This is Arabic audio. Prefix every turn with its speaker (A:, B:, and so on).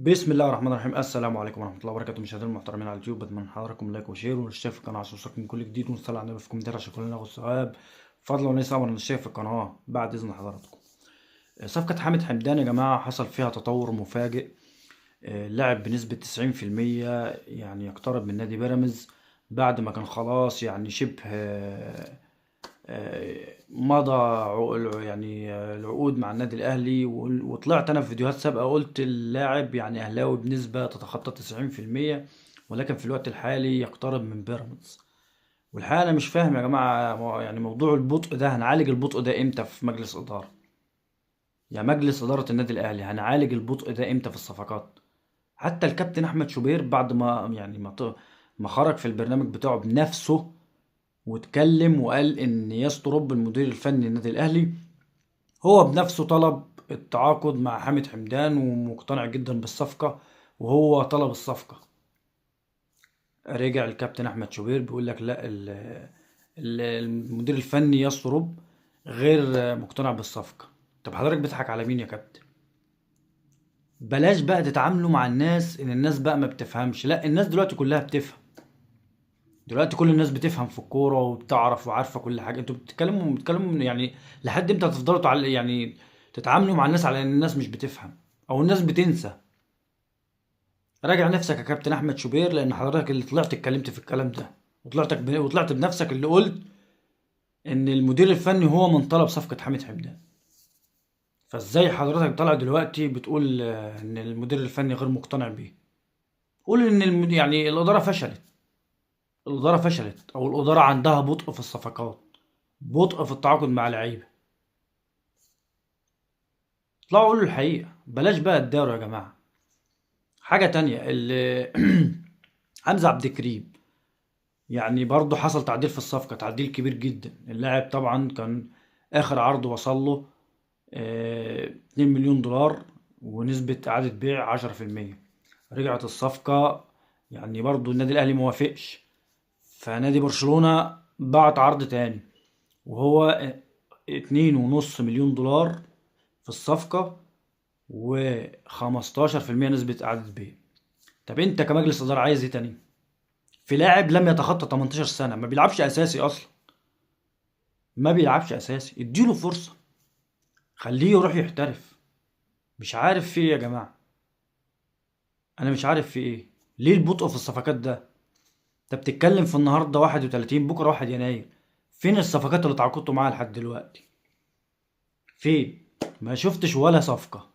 A: بسم الله الرحمن الرحيم. السلام عليكم ورحمه الله وبركاته. مشاهدينا المحترمين على اليوتيوب، بتمنى حضراتكم لايك وشير والاشتراك في القناه عشان يوصلكم كل جديد، ونصلي على النبي في الكومنتات عشان كلنا ناخد ثواب فضلا وليس امرا للشيخ في القناه بعد اذن حضراتكم. صفقه حامد حمدان يا جماعه حصل فيها تطور مفاجئ. لعب بنسبه 90%، يعني يقترب من نادي بيراميدز بعد ما كان خلاص يعني شبه مضى العقود مع النادي الاهلي. وطلعت انا في فيديوهات سابقه قلت اللاعب يعني اهلاوي بنسبه تتخطى 90%، ولكن في الوقت الحالي يقترب من بيراميدز. والحقيقه انا مش فاهم يا جماعه، يعني موضوع البطء ده هنعالج البطء ده امتى في مجلس اداره؟ يعني مجلس اداره النادي الاهلي هنعالج البطء ده امتى في الصفقات؟ حتى الكابتن احمد شوبير بعد ما يعني ما خرج في البرنامج بتاعه بنفسه واتكلم وقال ان ياسر رب المدير الفني للنادي الاهلي هو بنفسه طلب التعاقد مع حامد حمدان ومقتنع جدا بالصفقة، وهو طلب الصفقة. رجع الكابتن احمد شوبير بيقول لك لا، المدير الفني يسرب غير مقتنع بالصفقة. طب حضرتك بتضحك على مين يا كابتن؟ بلاش بقى تتعاملوا مع الناس ان الناس بقى ما بتفهمش. لا، الناس دلوقتي كلها بتفهم. دلوقتي كل الناس بتفهم في الكورة وبتعرف وعارفة كل حاجة. انتوا بتتكلموا يعني لحد امتى هتفضلوا يعني تتعاملوا مع الناس على ان الناس مش بتفهم او الناس بتنسى؟ راجع نفسك يا كابتن احمد شوبير، لان حضرتك اللي طلعت اتكلمت في الكلام ده، وطلعت بنفسك اللي قلت ان المدير الفني هو من طلب صفقة حامد حمدان. فازاي حضرتك طالع دلوقتي بتقول ان المدير الفني غير مقتنع بيه؟ قول ان يعني الادارة فشلت. الإدارة فشلت، أو الإدارة عندها بطء في الصفقات، بطء في التعاقد مع لعيبة. اطلعوا قولوا الحقيقة، بلاش بقى تداروا يا جماعة. حاجة تانية حمزة عبد الكريم، يعني برضه حصل تعديل في الصفقة، تعديل كبير جدا. اللاعب طبعا كان آخر عرض وصل له 2 مليون دولار ونسبة إعادة بيع 10%. رجعت الصفقة، يعني برضه النادي الأهلي موافقش، فنادي برشلونة بعت عرض تاني وهو 2.5 مليون دولار في الصفقة و15% نسبة إعادة بيع. طب أنت كمجلس إدارة عايز إيه تاني؟ في لاعب لم يتخطى 18 سنة ما بيلعبش أساسي أصلا، ما بيلعبش أساسي، اديله فرصة، خليه يروح يحترف. مش عارف في إيه يا جماعة، أنا مش عارف في إيه. ليه البطء في الصفقات ده؟ أنت بتتكلم في النهاردة 31، بكرة 1 يناير. فين الصفقات اللي تعاقدتوا معاها لحد دلوقتي؟ فين؟ ما شفتش ولا صفقة.